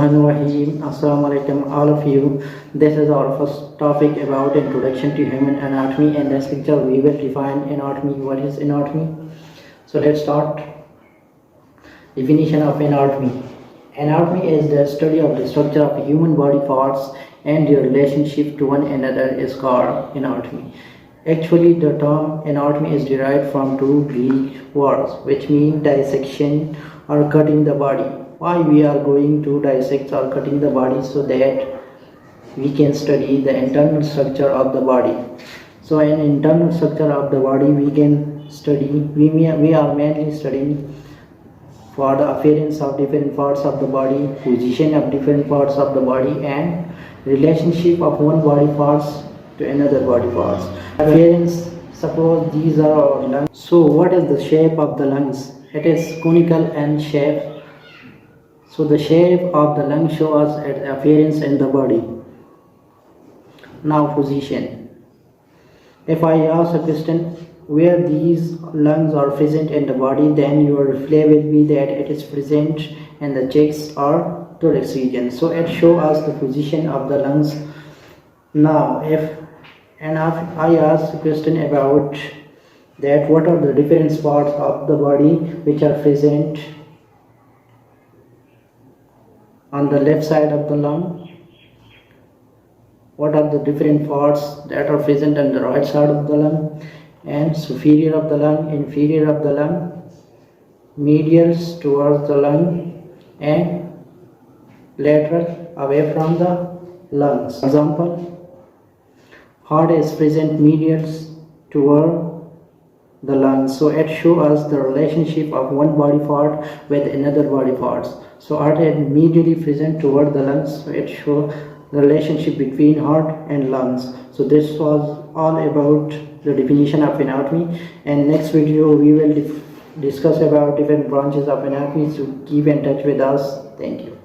Bismillahirrahmanirrahim. Assalamu alaikum all of you. This is our first topic about introduction to human anatomy. In this lecture we will define anatomy. What is anatomy? So let's start. Definition of anatomy. Anatomy is the study of the structure of human body parts and their relationship to one another is called anatomy. Actually, the term anatomy is derived from two Greek words which mean dissection or cutting the body. Why we are going to dissect or cutting the body? So that we can study the internal structure of the body. So in internal structure of the body we can study, we are mainly studying for the appearance of different parts of the body, position of different parts of the body, and relationship of one body parts to another body parts. Appearance, suppose these are our lungs. So what is the shape of the lungs? It is conical in shape. So the shape of the lung shows its appearance in the body. Now position. If I ask a question where these lungs are present in the body, then your reply will be that it is present in the chest or thorax region. So it shows us the position of the lungs. Now if I ask a question about that what are the different parts of the body which are present on the left side of the lung, what are the different parts that are present on the right side of the lung, and superior of the lung, inferior of the lung, medial towards the lung, and lateral away from the lungs. Example, heart is present medial toward the lungs, so it shows us the relationship of one body part with another body parts. So heart is medially present toward the lungs, so it shows the relationship between heart and lungs. So this was all about the definition of anatomy, and next video we will discuss about different branches of anatomy. So keep in touch with us. Thank you.